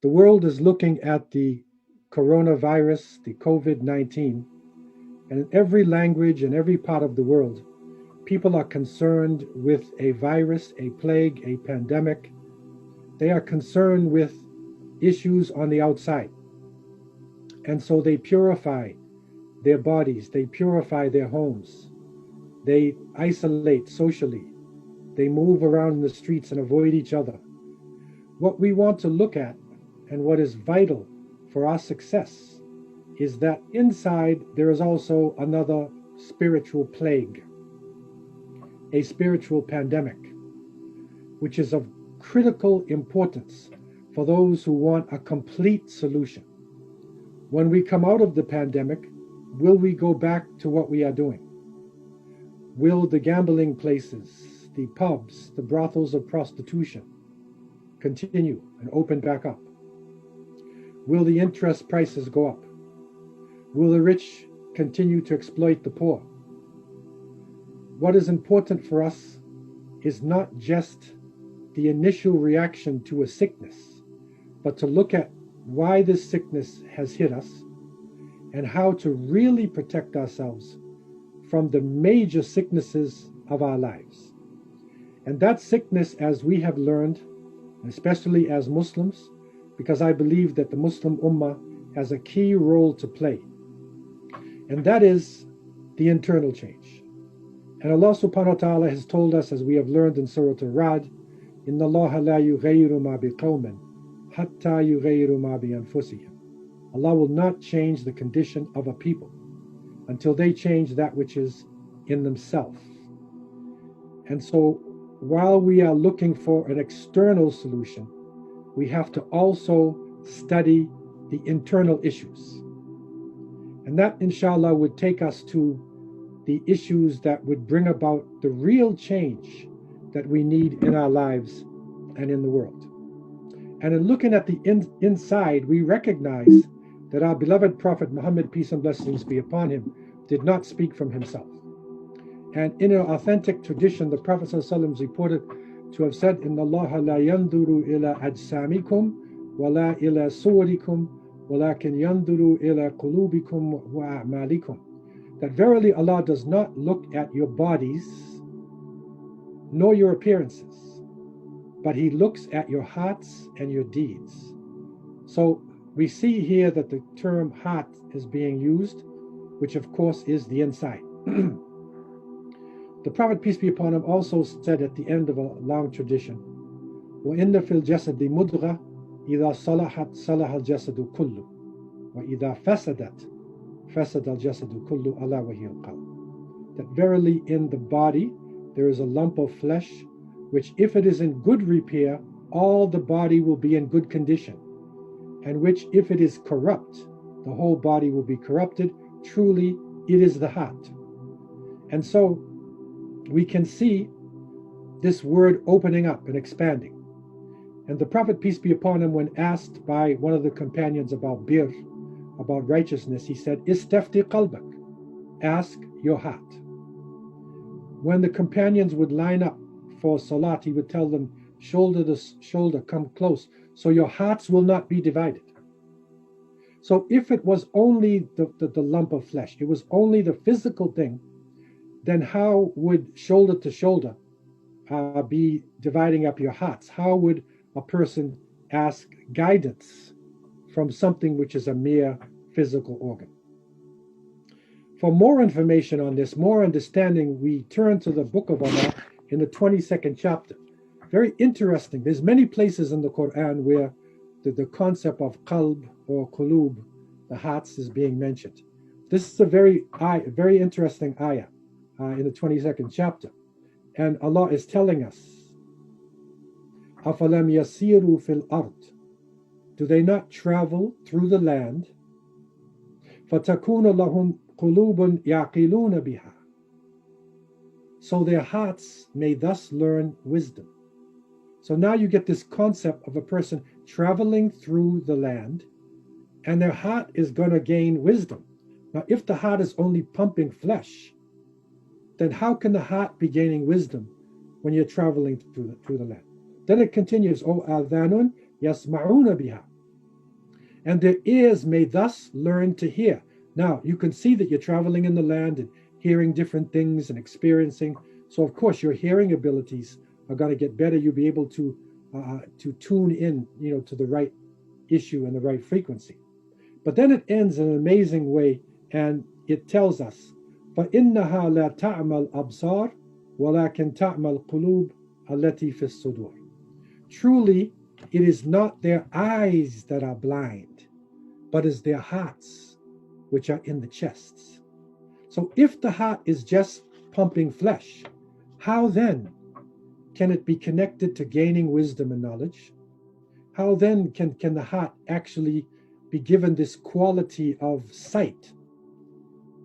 The world is looking at the coronavirus, the COVID-19, and in every language and every part of the world, people are concerned with a virus, a plague, a pandemic. They are concerned with issues on the outside. And so they purify their bodies, they purify their homes, they isolate socially, they move around in the streets and avoid each other. What we want to look at and what is vital for our success is that inside there is also another spiritual plague, a spiritual pandemic, which is of critical importance for those who want a complete solution. When we come out of the pandemic, will we go back to what we are doing? Will the gambling places, the pubs, the brothels of prostitution continue and open back up? Will the interest prices go up? Will the rich continue to exploit the poor? What is important for us is not just the initial reaction to a sickness, but to look at why this sickness has hit us and how to really protect ourselves from the major sicknesses of our lives. And that sickness, as we have learned, especially as Muslims, because I believe that the Muslim Ummah has a key role to play, and that is the internal change. And Allah subhanahu wa ta'ala has told us, as we have learned in Surah Al-Ra'd, Inna Allah la yughayyiru ma biqawmin hatta yughayyiru ma bi anfusihim. Allah will not change the condition of a people until they change that which is in themselves. And so while we are looking for an external solution, we have to also study the internal issues. And that, inshallah, would take us to the issues that would bring about the real change that we need in our lives and in the world. And in looking at the inside, we recognize that our beloved Prophet Muhammad, peace and blessings be upon him, did not speak from himself. And in an authentic tradition, the Prophet ﷺ is reported to have said, Inna Allah la yanduru ila ajsamikum wa la ila suwarikum walakin yanduru ila qulubikum wa a'malikum. That verily Allah does not look at your bodies nor your appearances, but He looks at your hearts and your deeds. So we see here that the term heart is being used, which of course is the inside. The Prophet, peace be upon him, also said at the end of a long tradition, وَإِنَّ فِي الْجَسَدِ مُدْغَةً إِذَا صَلَحَتْ صَلَحَ الْجَسَدُ كُلُّهُ وَإِذَا فَسَدَتْ فَسَدَ الْجَسَدُ كُلُّهُ أَلَا وَهِيَ الْقَلْبُ. That verily in the body there is a lump of flesh, which if it is in good repair, all the body will be in good condition, and which if it is corrupt, the whole body will be corrupted. Truly, it is the heart. And so we can see this word opening up and expanding. And the Prophet, peace be upon him, when asked by one of the companions about bir, about righteousness, he said, Istafti qalbak, ask your heart. When the companions would line up for salat, he would tell them, shoulder to shoulder, come close, so your hearts will not be divided. So if it was only the lump of flesh, it was only the physical thing, then how would shoulder to shoulder be dividing up your hearts? How would a person ask guidance from something which is a mere physical organ? For more information on this, more understanding, we turn to the Book of Allah in the 22nd chapter. Very interesting. There's many places in the Quran where the concept of qalb or qulub, the hearts, is being mentioned. This is a very interesting ayah in the 22nd chapter. And Allah is telling us, أَفَلَمْ يَسِيرُوا فِي الْأَرْضِ. Do they not travel through the land? فَتَكُونَ لَهُمْ قُلُوبٌ يَعْقِلُونَ بِهَا. So their hearts may thus learn wisdom. So now you get this concept of a person traveling through the land, and their heart is going to gain wisdom. Now, if the heart is only pumping flesh, then how can the heart be gaining wisdom when you're traveling through the land? Then it continues, O adhanun yasma'una biha. and their ears may thus learn to hear. Now, you can see that you're traveling in the land and hearing different things and experiencing. So, of course, your hearing abilities are going to get better. You'll be able to tune in, to the right issue and the right frequency. But then it ends in an amazing way, and it tells us, فَإِنَّهَا لَا تَعْمَى الْأَبْصَارِ وَلَكِنْ تَعْمَى الْقُلُوبِ الَّتِي فِي الصُّدُورِ. Truly, it is not their eyes that are blind, but is their hearts, which are in the chests. So if the heart is just pumping flesh, how then can it be connected to gaining wisdom and knowledge? How then can the heart actually be given this quality of sight?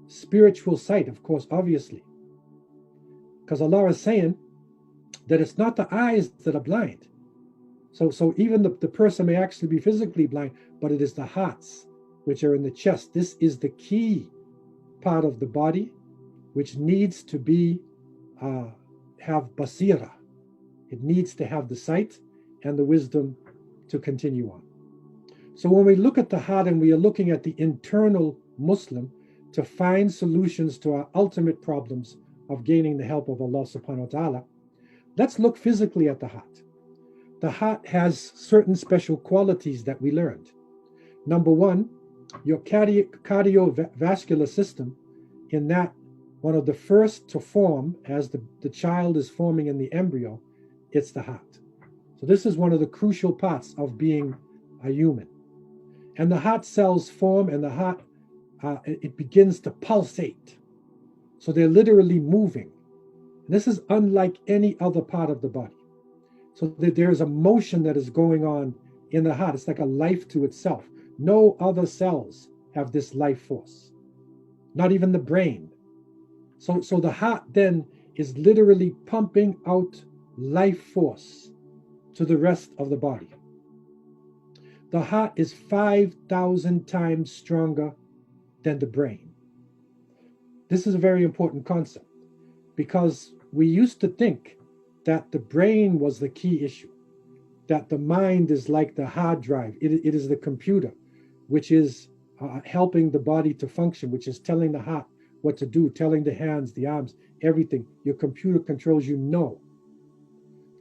Spiritual sight, of course, obviously. Because Allah is saying that it's not the eyes that are blind. So even the person may actually be physically blind, but it is the hearts which are in the chest. This is the key part of the body which needs to be have basira. It needs to have the sight and the wisdom to continue on. So when we look at the heart and we are looking at the internal Muslim to find solutions to our ultimate problems of gaining the help of Allah subhanahu wa ta'ala, let's look physically at the heart. The heart has certain special qualities that we learned. Number one, your cardiovascular system, in that one of the first to form as the child is forming in the embryo, it's the heart. So this is one of the crucial parts of being a human. And the heart cells form, and the heart, it begins to pulsate. So they're literally moving. And this is unlike any other part of the body. So there's a motion that is going on in the heart. It's like a life to itself. No other cells have this life force, not even the brain. So the heart then is literally pumping out life force to the rest of the body. The heart is 5,000 times stronger than the brain. This is a very important concept, because we used to think that the brain was the key issue, that the mind is like the hard drive. It is the computer, which is helping the body to function, which is telling the heart what to do, telling the hands, the arms, everything. Your computer controls you. No.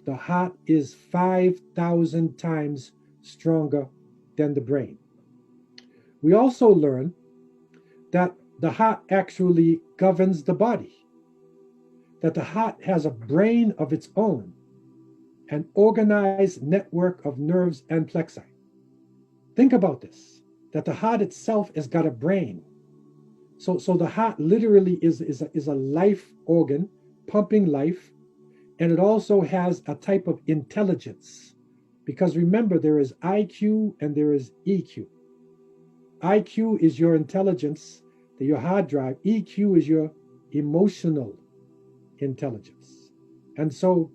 The heart is 5,000 times stronger than the brain. We also learn that the heart actually governs the body, that the heart has a brain of its own, an organized network of nerves and plexi. Think about this, that the heart itself has got a brain. So the heart literally is a life organ, pumping life, and it also has a type of intelligence. Because remember, there is IQ and there is EQ. IQ is your intelligence, your hard drive. EQ is your emotional intelligence. And so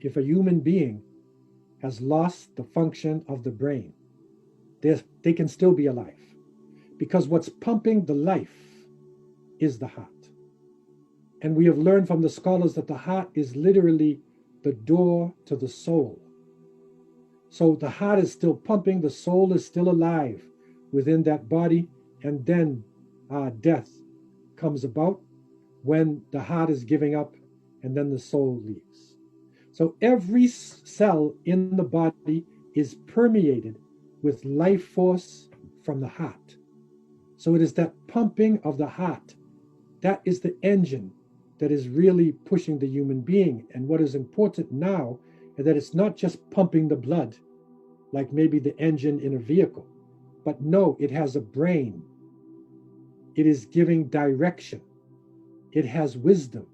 if a human being has lost the function of the brain, they can still be alive, because what's pumping the life is the heart. And we have learned from the scholars that the heart is literally the door to the soul. So the heart is still pumping, the soul is still alive within that body, and then death comes about when the heart is giving up, and then the soul leaves. So every cell in the body is permeated with life force from the heart. So it is that pumping of the heart that is the engine that is really pushing the human being. And what is important now is that it's not just pumping the blood like maybe the engine in a vehicle, but no, it has a brain. It is giving direction. It has wisdom.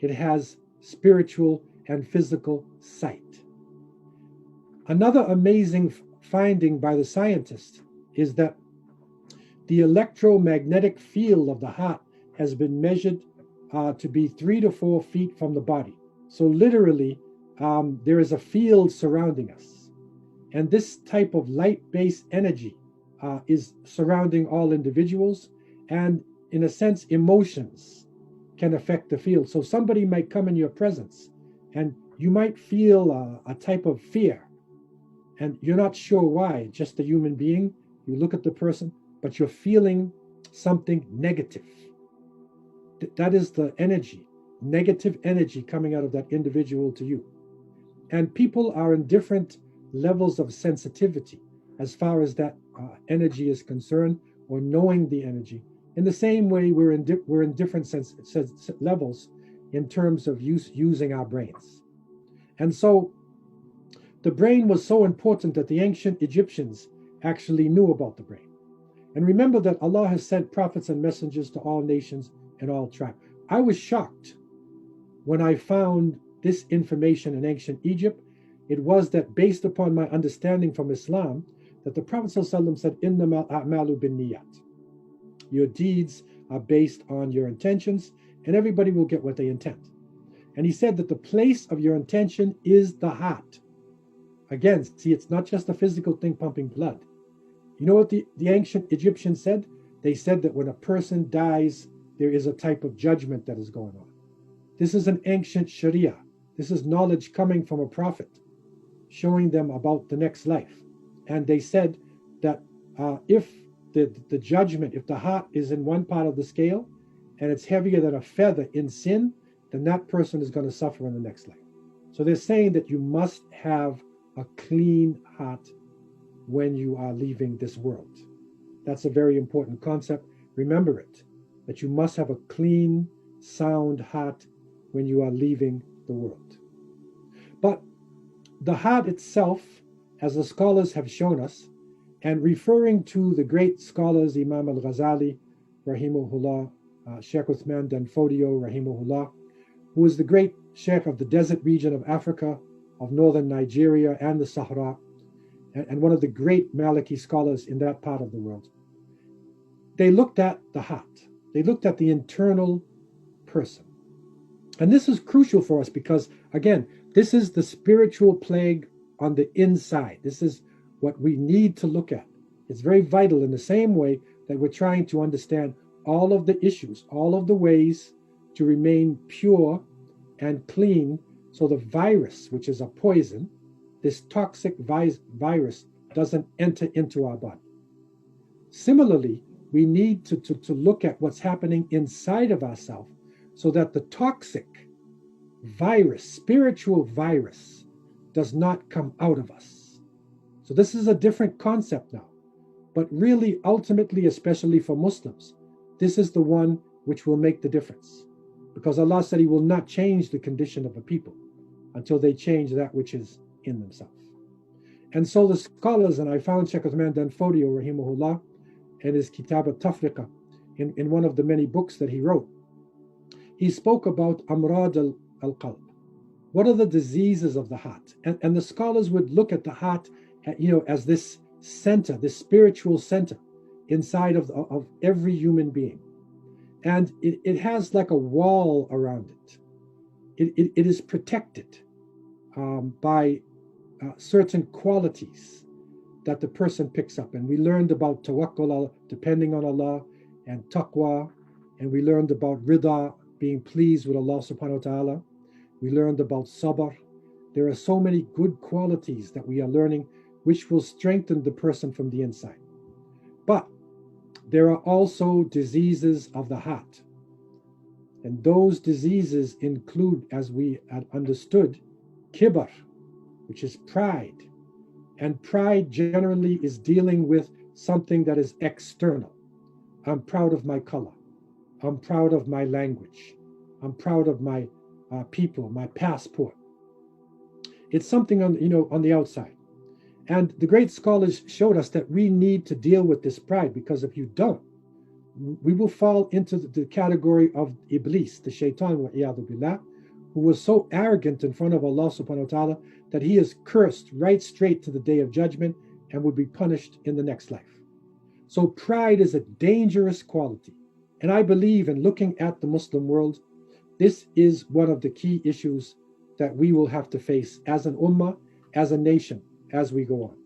It has spiritual and physical sight. Another amazing finding by the scientists is that the electromagnetic field of the heart has been measured to be 3 to 4 feet from the body. So literally, there is a field surrounding us. And this type of light-based energy is surrounding all individuals. And in a sense, emotions can affect the field. So somebody might come in your presence and you might feel a type of fear. and you're not sure why, just a human being. You look at the person, but you're feeling something negative. That is the energy, negative energy coming out of that individual to you. And people are in different levels of sensitivity as far as that energy is concerned, or knowing the energy. In the same way, we're in different levels in terms of using our brains. And so the brain was so important that the ancient Egyptians actually knew about the brain. And remember that Allah has sent prophets and messengers to all nations and all tribes. I was shocked when I found this information in ancient Egypt. It was that, based upon my understanding from Islam, that the Prophet ﷺ said, "Innamal a'malu binniyat." Your deeds are based on your intentions, and everybody will get what they intend. And he said that the place of your intention is the heart. Again, see, it's not just a physical thing pumping blood. You know what the ancient Egyptians said? They said that when a person dies, there is a type of judgment that is going on. This is an ancient Sharia. This is knowledge coming from a prophet, showing them about the next life. And they said that if the judgment, if the heart is in one part of the scale and it's heavier than a feather in sin, then that person is going to suffer in the next life. So they're saying that you must have a clean heart when you are leaving this world. That's a very important concept. Remember it, that you must have a clean, sound heart when you are leaving the world. But the heart itself, as the scholars have shown us, and referring to the great scholars, Imam al-Ghazali, rahimahullah, Sheikh Uthman Danfodio, rahimahullah, who was the great sheikh of the desert region of Africa, of northern Nigeria and the Sahara, and one of the great Maliki scholars in that part of the world. They looked at the heart. They looked at the internal person. And this is crucial for us because, again, this is the spiritual plague on the inside. This is what we need to look at. It's very vital, in the same way that we're trying to understand all of the issues, all of the ways to remain pure and clean, so the virus, which is a poison, this toxic virus, doesn't enter into our body. Similarly, we need to look at what's happening inside of ourselves, so that the toxic virus, spiritual virus, does not come out of us. So this is a different concept now. But really, ultimately, especially for Muslims, this is the one which will make the difference. Because Allah said He will not change the condition of a people until they change that which is in themselves. And so the scholars, and I found Sheikh Uthman Danfodio, rahimahullah, and his Kitab al-Tafriqa, in one of the many books that he wrote, he spoke about Amrad al-Qalb. What are the diseases of the heart? And the scholars would look at the heart, as this center, this spiritual center inside of every human being. And it has like a wall around it. It is protected by certain qualities that the person picks up. And we learned about tawakkul, depending on Allah, and taqwa, and we learned about rida, being pleased with Allah subhanahu wa ta'ala. We learned about sabr. There are so many good qualities that we are learning which will strengthen the person from the inside. But there are also diseases of the heart. And those diseases include, as we had understood, kibr, which is pride. And pride generally is dealing with something that is external. I'm proud of my color. I'm proud of my language. I'm proud of my people, my passport. It's something on the outside. And the great scholars showed us that we need to deal with this pride, because if you don't, we will fall into the category of Iblis, the shaitan, wa'iyadu billah, who was so arrogant in front of Allah subhanahu wa ta'ala that he is cursed right straight to the day of judgment and would be punished in the next life. So pride is a dangerous quality. And I believe, in looking at the Muslim world, this is one of the key issues that we will have to face as an ummah, as a nation, as we go on.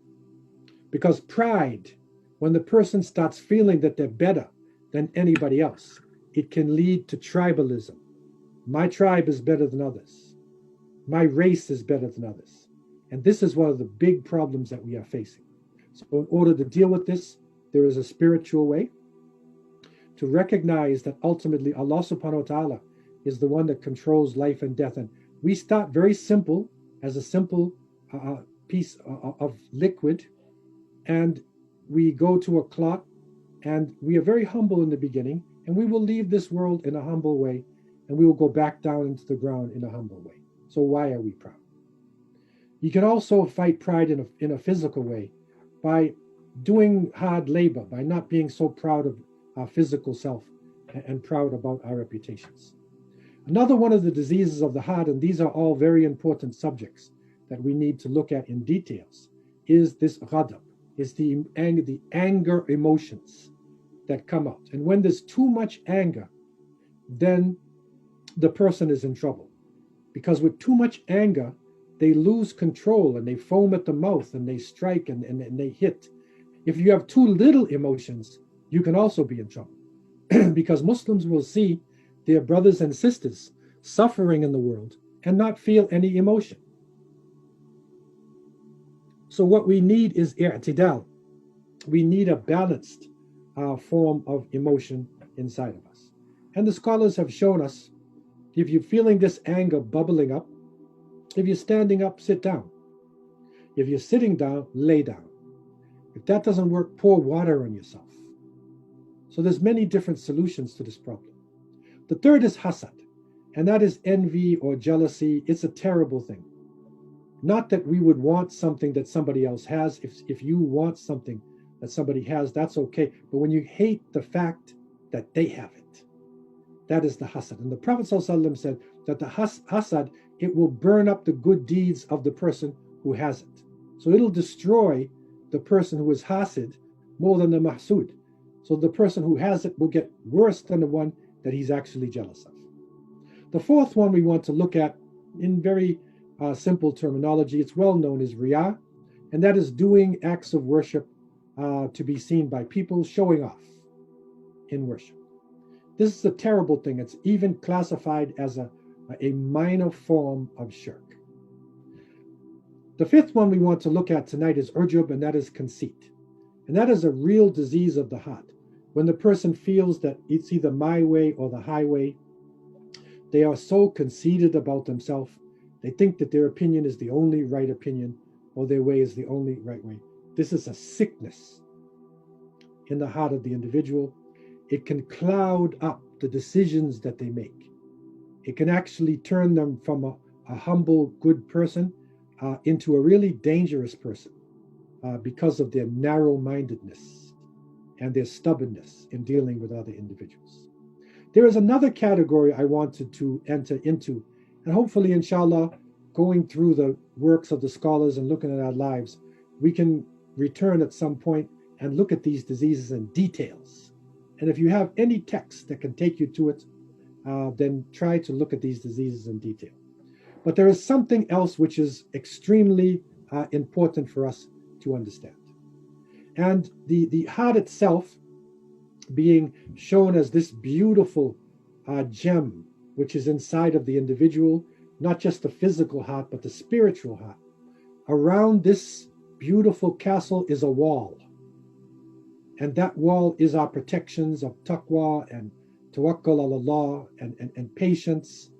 Because pride, when the person starts feeling that they're better than anybody else, it can lead to tribalism. My tribe is better than others. My race is better than others. And this is one of the big problems that we are facing. So, in order to deal with this, there is a spiritual way to recognize that ultimately Allah subhanahu wa ta'ala is the one that controls life and death. And we start very simple, as a simple piece of liquid, and we go to a clot, and we are very humble in the beginning, and we will leave this world in a humble way, and we will go back down into the ground in a humble way. So why are we proud? You can also fight pride in a physical way by doing hard labor, by not being so proud of our physical self and proud about our reputations. Another one of the diseases of the heart, and these are all very important subjects that we need to look at in details, is this ghadab, is the anger emotions that come out. And when there's too much anger, then the person is in trouble. Because with too much anger, they lose control and they foam at the mouth and they strike and they hit. If you have too little emotions, you can also be in trouble. Because Muslims will see their brothers and sisters suffering in the world and not feel any emotion. So what we need is i'tidal. We need a balanced form of emotion inside of us. And the scholars have shown us, if you're feeling this anger bubbling up, if you're standing up, sit down. If you're sitting down, lay down. If that doesn't work, pour water on yourself. So there's many different solutions to this problem. The third is hasad, and that is envy or jealousy. It's a terrible thing. Not that we would want something that somebody else has. If you want something that somebody has, that's okay. But when you hate the fact that they have it, that is the hasad. And the Prophet ﷺ said that the hasad, it will burn up the good deeds of the person who has it. So it'll destroy the person who is hasid more than the mahsud. So the person who has it will get worse than the one that he's actually jealous of. The fourth one we want to look at in very simple terminology, it's well known as riyah, and that is doing acts of worship to be seen by people, showing off in worship. This is a terrible thing. It's even classified as a minor form of shirk. The fifth one we want to look at tonight is ujub, and that is conceit. And that is a real disease of the heart. When the person feels that it's either my way or the highway, they are so conceited about themselves. They think that their opinion is the only right opinion, or their way is the only right way. This is a sickness in the heart of the individual. It can cloud up the decisions that they make. It can actually turn them from a humble, good person into a really dangerous person because of their narrow-mindedness and their stubbornness in dealing with other individuals. There is another category I wanted to enter into, and hopefully, inshallah, going through the works of the scholars and looking at our lives, we can return at some point and look at these diseases in details. And if you have any text that can take you to it, then try to look at these diseases in detail. But there is something else which is extremely important for us to understand. And the heart itself being shown as this beautiful gem which is inside of the individual, not just the physical heart, but the spiritual heart. Around this beautiful castle is a wall. And that wall is our protections of taqwa and tawakkul ala Allah and patience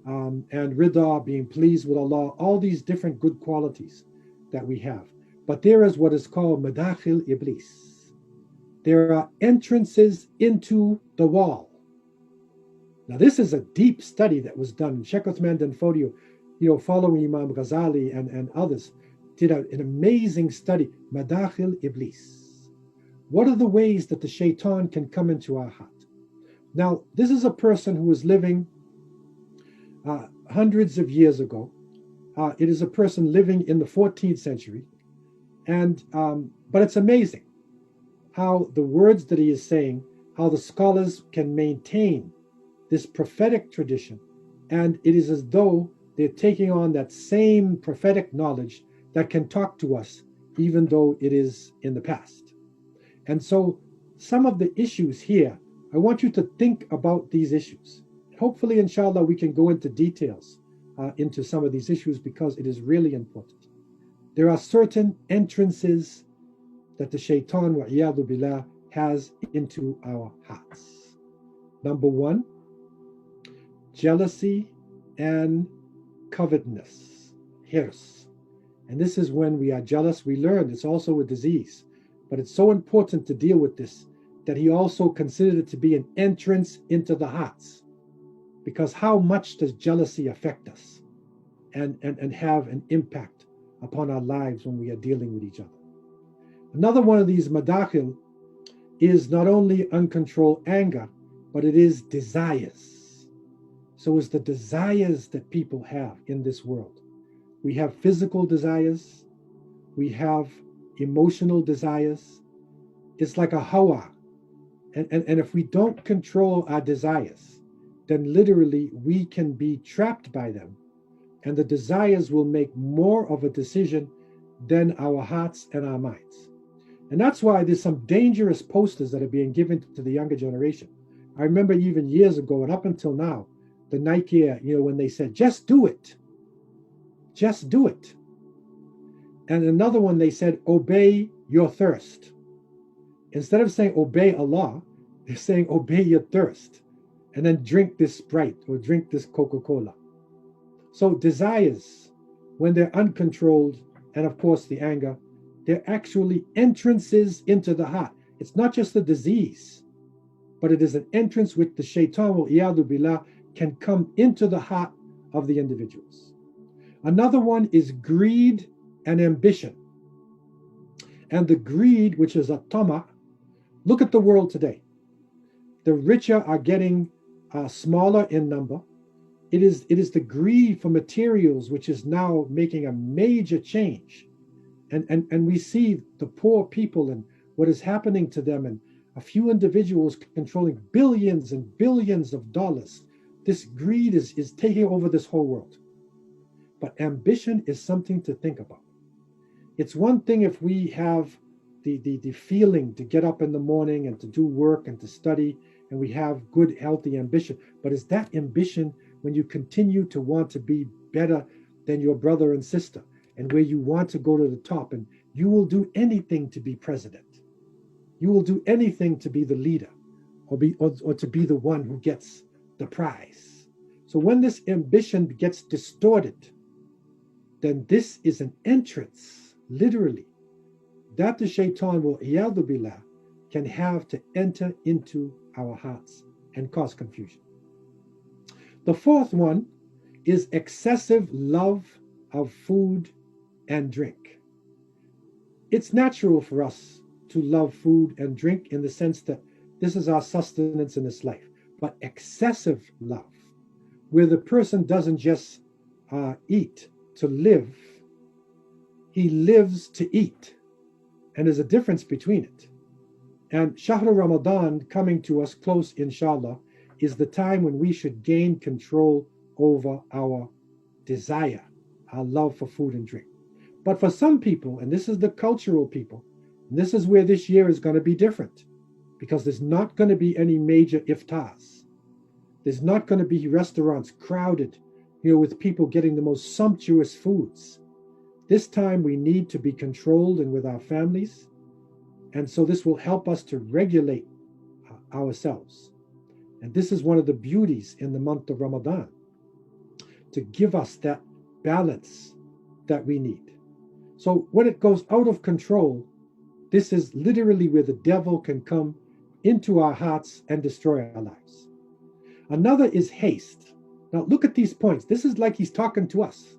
and rida, being pleased with Allah, all these different good qualities that we have. But there is what is called madakhil iblis. There are entrances into the wall. Now this is a deep study that was done. Sheikh Uthman Dan Fodio, following Imam Ghazali and others, did an amazing study, madakhil iblis. What are the ways that the shaitan can come into our heart? Now, this is a person who was living hundreds of years ago. It is a person living in the 14th century. And but it's amazing how the words that he is saying, how the scholars can maintain this prophetic tradition. And it is as though they're taking on that same prophetic knowledge that can talk to us, even though it is in the past. And so some of the issues here, I want you to think about these issues. Hopefully, inshallah, we can go into details into some of these issues because it is really important. There are certain entrances that the shaitan, wa'iyadu billah, has into our hearts. Number one, jealousy and covetousness, hirs. And this is when we are jealous. We learn it's also a disease, but it's so important to deal with this that he also considered it to be an entrance into the hearts. Because how much does jealousy affect us and have an impact upon our lives when we are dealing with each other? Another one of these madakhil is not only uncontrolled anger, but it is desires. So it's the desires that people have in this world. We have physical desires, we have emotional desires. It's like a hawa. And if we don't control our desires, then literally we can be trapped by them. And the desires will make more of a decision than our hearts and our minds. And that's why there's some dangerous posters that are being given to the younger generation. I remember even years ago and up until now, the Nike, when they said, just do it. Just do it. And another one, they said, obey your thirst. Instead of saying obey Allah, they're saying obey your thirst. And then drink this Sprite or drink this Coca-Cola. So desires, when they're uncontrolled, and of course the anger, they're actually entrances into the heart. It's not just a disease, but it is an entrance which the shaitan, wal-iyadu billah, can come into the heart of the individuals. Another one is greed and ambition. And the greed, which is a tama, look at the world today. The richer are getting smaller in number. It is the greed for materials which is now making a major change. And we see the poor people and what is happening to them, and a few individuals controlling billions and billions of dollars. This greed is taking over this whole world. But ambition is something to think about. It's one thing if we have the feeling to get up in the morning and to do work and to study, and we have good, healthy ambition. But is that ambition when you continue to want to be better than your brother and sister, and where you want to go to the top, and you will do anything to be president? You will do anything to be the leader, or to be the one who gets the prize. So when this ambition gets distorted, then this is an entrance, literally, that the shaitan, will iyadu billah, can have to enter into our hearts and cause confusion. The fourth one is excessive love of food and drink. It's natural for us to love food and drink in the sense that this is our sustenance in this life. But excessive love, where the person doesn't just eat to live, he lives to eat. And there's a difference between it. And Shahr Ramadan coming to us close, inshallah, is the time when we should gain control over our desire, our love for food and drink. But for some people, and this is the cultural people, and this is where this year is going to be different, because there's not going to be any major iftars. There's not going to be restaurants crowded, with people getting the most sumptuous foods. This time we need to be controlled and with our families. And so this will help us to regulate ourselves. And this is one of the beauties in the month of Ramadan, to give us that balance that we need. So when it goes out of control, this is literally where the devil can come into our hearts and destroy our lives. Another is haste. Now look at these points. This is like he's talking to us.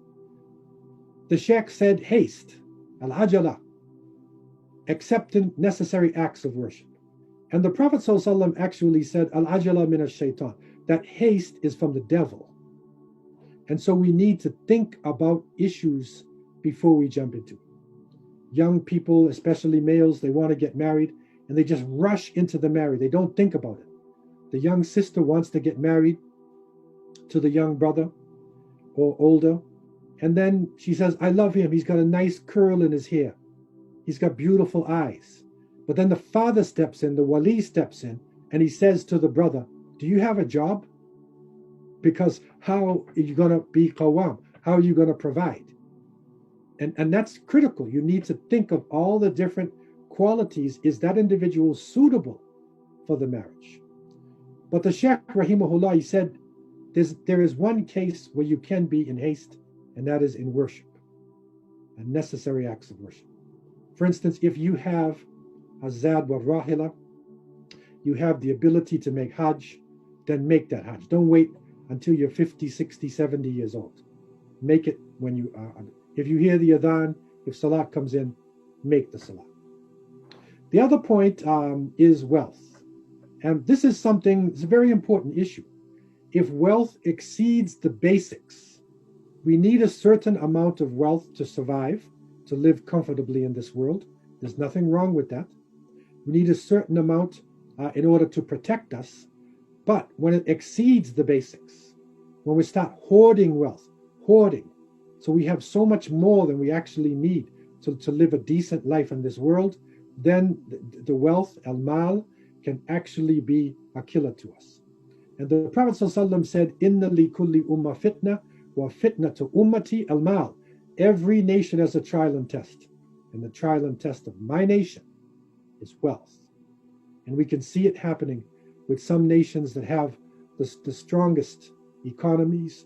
The Sheikh said haste, al-ajala, accepting necessary acts of worship. And the Prophet ﷺ actually said, al-ajala min ash-shaytan, that haste is from the devil. And so we need to think about issues before we jump into it. Young people, especially males, they want to get married and they just rush into the marriage. They don't think about it. The young sister wants to get married to the young brother or older. And then she says, I love him. He's got a nice curl in his hair. He's got beautiful eyes. But then the father steps in, the wali steps in, and he says to the brother, do you have a job? Because how are you going to be qawwam? How are you going to provide? And that's critical. You need to think of all the different qualities. Is that individual suitable for the marriage? But the Shaykh Rahimahullah, he said, there is one case where you can be in haste, and that is in worship, and necessary acts of worship. For instance, if you have a zad wa rahila, you have the ability to make hajj, then make that hajj. Don't wait until you're 50, 60, 70 years old. Make it when you are. If you hear the adhan, if salat comes in, make the salat. The other point is wealth. And this is something, it's a very important issue. If wealth exceeds the basics, we need a certain amount of wealth to survive, to live comfortably in this world. There's nothing wrong with that. We need a certain amount in order to protect us. But when it exceeds the basics, when we start hoarding wealth, so we have so much more than we actually need to live a decent life in this world, then the wealth, al-mal, can actually be a killer to us. And the Prophet ﷺ said, Inna li kulli umma fitna wa fitna to ummati al-mal. Every nation has a trial and test. And the trial and test of my nation is wealth. And we can see it happening with some nations that have the strongest economies.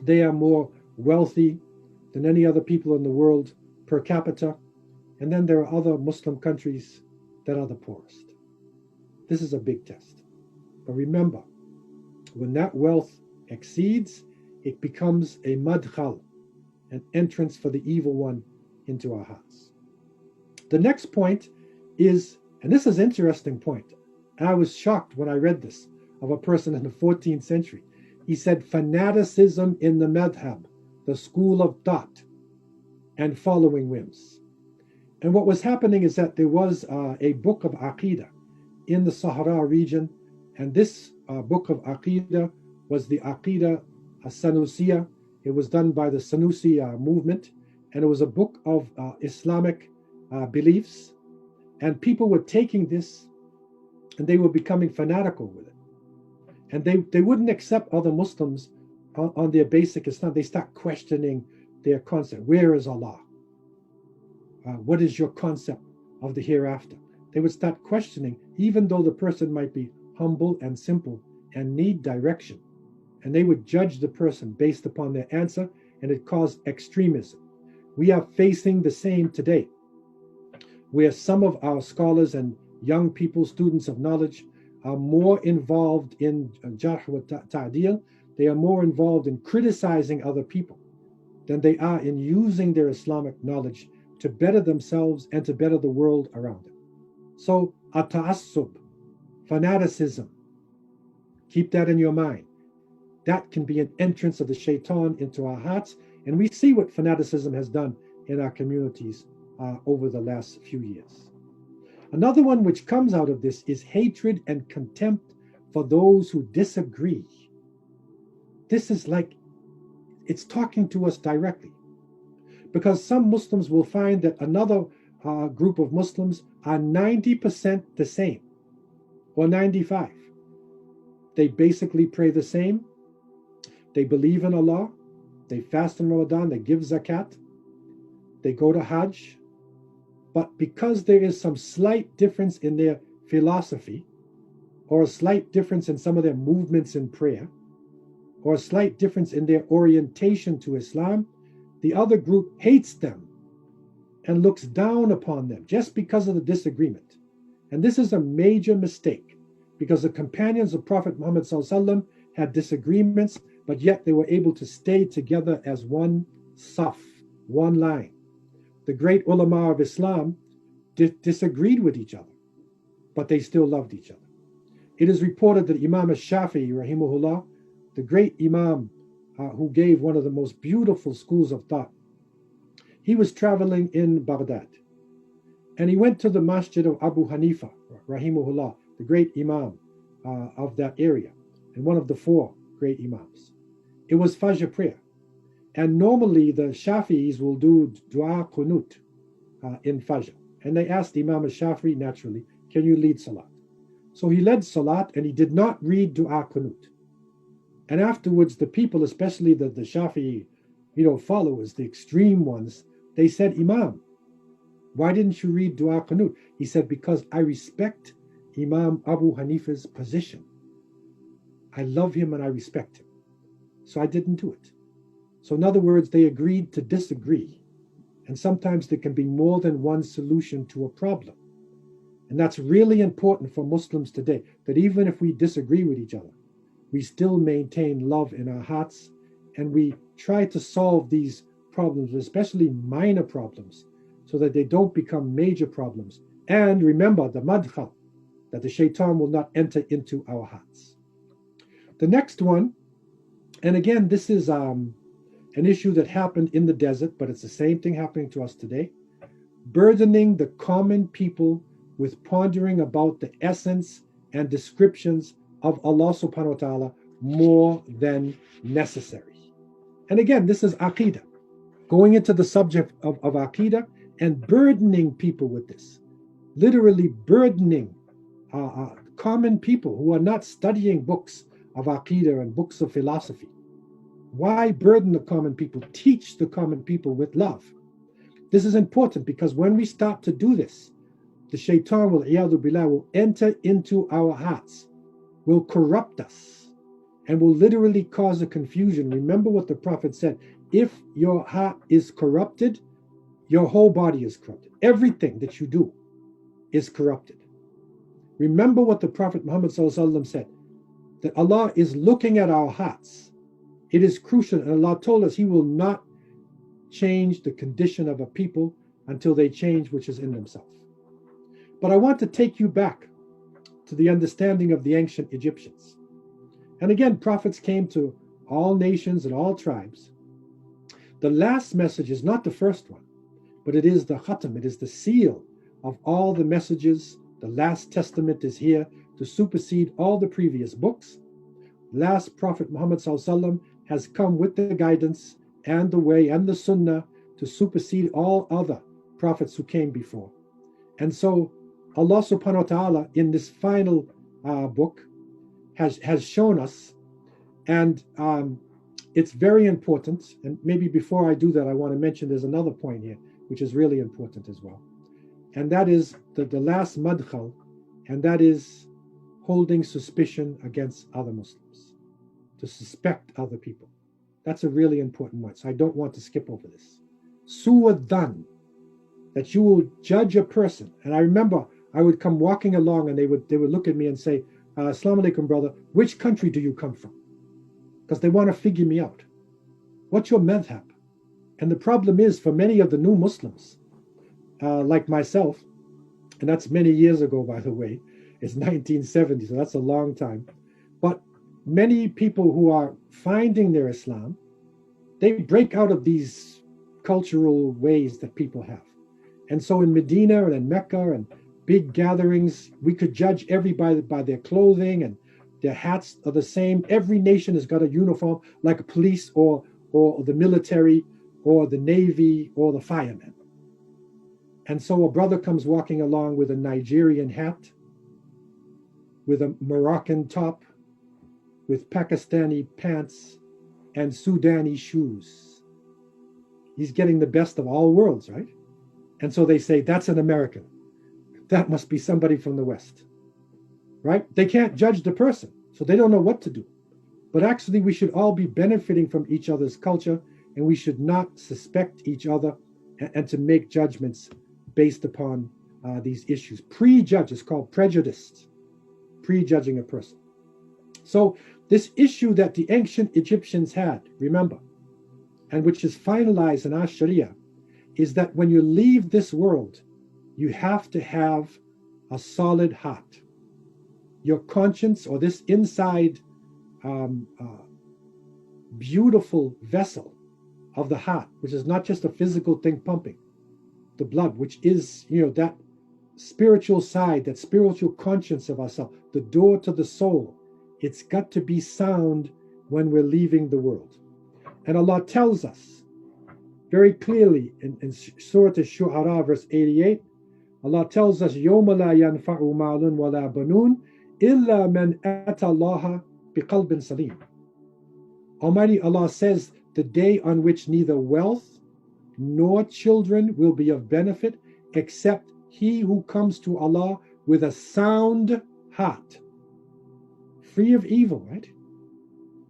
They are more wealthy than any other people in the world per capita. And then there are other Muslim countries that are the poorest. This is a big test. But remember, when that wealth exceeds, it becomes a madkhal, an entrance for the evil one into our hearts. The next point is, and this is an interesting point, and I was shocked when I read this of a person in the 14th century. He said, fanaticism in the madhab, the school of thought, and following whims. And what was happening is that there was a book of Aqidah in the Sahara region, and this book of Aqidah was the Aqidah Sanusiya. It was done by the Sanusi movement, and it was a book of Islamic beliefs, and people were taking this and they were becoming fanatical with it, and they wouldn't accept other Muslims on their basic Islam. They start questioning their concept. Where is Allah? What is your concept of the hereafter? They would start questioning, even though the person might be humble and simple and need direction. And they would judge the person based upon their answer, and it caused extremism. We are facing the same today, where some of our scholars and young people, students of knowledge, are more involved in jarh wa ta'dil. They are more involved in criticizing other people than they are in using their Islamic knowledge to better themselves and to better the world around them. So, ta'assub, fanaticism, keep that in your mind. That can be an entrance of the shaitan into our hearts. And we see what fanaticism has done in our communities over the last few years. Another one which comes out of this is hatred and contempt for those who disagree. This is like, it's talking to us directly. Because some Muslims will find that another group of Muslims are 90% the same, or 95. They basically pray the same. They believe in Allah. They fast in Ramadan. They give zakat. They go to Hajj. But because there is some slight difference in their philosophy, or a slight difference in some of their movements in prayer, or a slight difference in their orientation to Islam, the other group hates them and looks down upon them just because of the disagreement. And this is a major mistake, because the companions of Prophet Muhammad ﷺ had disagreements, but yet they were able to stay together as one saf, one line. The great ulama of Islam disagreed with each other, but they still loved each other. It is reported that Imam al-Shafi'i, rahimahullah, the great Imam who gave one of the most beautiful schools of thought, he was traveling in Baghdad, and he went to the masjid of Abu Hanifa, rahimahullah, the great Imam of that area, and one of the four great Imams. It was Fajr prayer. And normally the Shafi'is will do dua qunut in Fajr. And they asked Imam al-Shafi'i, naturally, can you lead Salat? So he led Salat, and he did not read dua qunut. And afterwards, the people, especially the Shafi'i followers, the extreme ones, They said, Imam, why didn't you read Dua Qanut? He said, because I respect Imam Abu Hanifa's position. I love him and I respect him. So I didn't do it. So in other words, they agreed to disagree. And sometimes there can be more than one solution to a problem. And that's really important for Muslims today, that even if we disagree with each other, we still maintain love in our hearts, and we try to solve these problems, especially minor problems, so that they don't become major problems. And remember the madkhal, that the shaitan will not enter into our hearts. The next one, and again, this is an issue that happened in the desert, but it's the same thing happening to us today, burdening the common people with pondering about the essence and descriptions of Allah subhanahu wa ta'ala more than necessary. And again, this is Aqidah. Going into the subject of Aqidah and burdening people with this. Literally burdening common people who are not studying books of Aqidah and books of philosophy. Why burden the common people? Teach the common people with love. This is important because when we start to do this, the shaitan will enter into our hearts, will corrupt us, and will literally cause a confusion. Remember what the Prophet said, if your heart is corrupted, your whole body is corrupted. Everything that you do is corrupted. Remember what the Prophet Muhammad said, that Allah is looking at our hearts. It is crucial, and Allah told us He will not change the condition of a people until they change which is in themselves. But I want to take you back to the understanding of the ancient Egyptians. And again, prophets came to all nations and all tribes. The last message is not the first one, but it is the khatam, it is the seal of all the messages. The last testament is here to supersede all the previous books. Last Prophet Muhammad ﷺ has come with the guidance and the way and the sunnah to supersede all other prophets who came before. And so Allah subhanahu wa ta'ala in this final book has shown us, and it's very important, and maybe before I do that I want to mention there's another point here which is really important as well, and that is the last madkhal, and that is holding suspicion against other Muslims, to suspect other people. That's a really important one, so I don't want to skip over this. Su'ad-dhan, that you will judge a person. And I remember I would come walking along and they would look at me and say, Assalamu alaikum, brother, which country do you come from? Because they want to figure me out. What's your madhab? And the problem is for many of the new Muslims, like myself, and that's many years ago, by the way, it's 1970, so that's a long time. But many people who are finding their Islam, they break out of these cultural ways that people have. And so in Medina and in Mecca and big gatherings, we could judge everybody by their clothing, and their hats are the same. Every nation has got a uniform, like a police or the military or the navy or the firemen. And so a brother comes walking along with a Nigerian hat, with a Moroccan top, with Pakistani pants and Sudani shoes. He's getting the best of all worlds, right? And so they say, that's an American. That must be somebody from the West, right? They can't judge the person, so they don't know what to do. But actually, we should all be benefiting from each other's culture, and we should not suspect each other and to make judgments based upon these issues. Prejudge is called prejudice, prejudging a person. So this issue that the ancient Egyptians had, remember, and which is finalized in our Sharia, is that when you leave this world, you have to have a solid heart. Your conscience, or this inside beautiful vessel of the heart, which is not just a physical thing pumping, the blood, which is, that spiritual side, that spiritual conscience of ourselves, the door to the soul, it's got to be sound when we're leaving the world. And Allah tells us very clearly in Surah Ash-Shu'ara, verse 88, Allah tells us, يَوْمَ لَا يَنْفَعُ مَالٌ وَلَا بَنُونَ إِلَّا مَنْ أَتَى اللَّهَ بِقَلْبٍ سَلِيمٍ. Almighty Allah says, the day on which neither wealth nor children will be of benefit except he who comes to Allah with a sound heart, free of evil, right?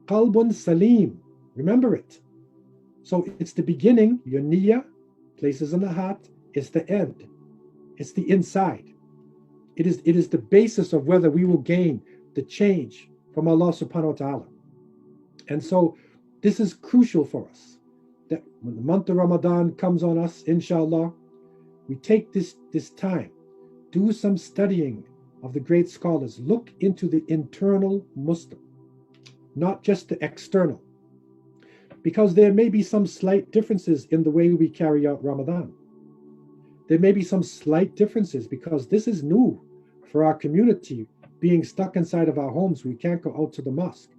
Qalbun salim, remember it. So it's the beginning, your niyyah, places in the heart, it's the end, it's the inside. It is the basis of whether we will gain the change from Allah subhanahu wa ta'ala. And so this is crucial for us, that when the month of Ramadan comes on us, inshallah, we take this time, do some studying of the great scholars, look into the internal Muslim, not just the external, because there may be some slight differences in the way we carry out Ramadan. There may be some slight differences because this is new for our community, being stuck inside of our homes. We can't go out to the mosque.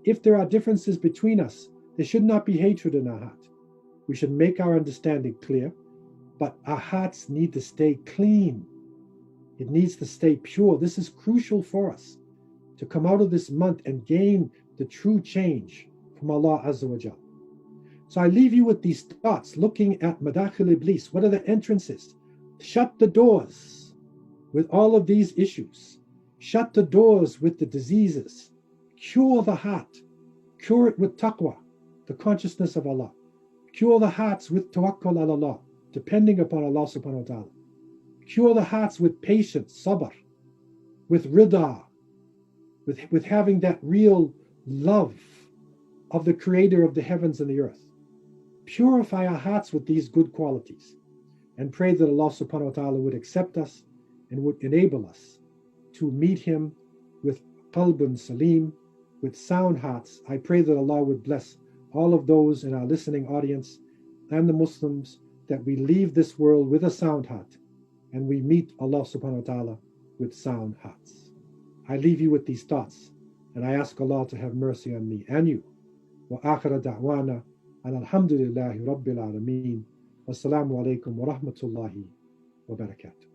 If there are differences between us, there should not be hatred in our heart. We should make our understanding clear, but our hearts need to stay clean. It needs to stay pure. This is crucial for us to come out of this month and gain the true change from Allah Azza wa Jal. So I leave you with these thoughts, looking at Madakhil Iblis. What are the entrances? Shut the doors with all of these issues. Shut the doors with the diseases. Cure the heart. Cure it with taqwa, the consciousness of Allah. Cure the hearts with tawakkul ala Allah, depending upon Allah subhanahu wa ta'ala. Cure the hearts with patience, sabr, with rida, with having that real love of the creator of the heavens and the earth. Purify our hearts with these good qualities, and pray that Allah subhanahu wa ta'ala would accept us and would enable us to meet Him with qalbun salim, with sound hearts. I pray that Allah would bless all of those in our listening audience and the Muslims, that we leave this world with a sound heart and we meet Allah subhanahu wa ta'ala with sound hearts. I leave you with these thoughts, and I ask Allah to have mercy on me and you. Wa akhira da'wana and alhamdulillahi rabbil alameen. Wassalamu alaikum wa rahmatullahi wa barakatuh.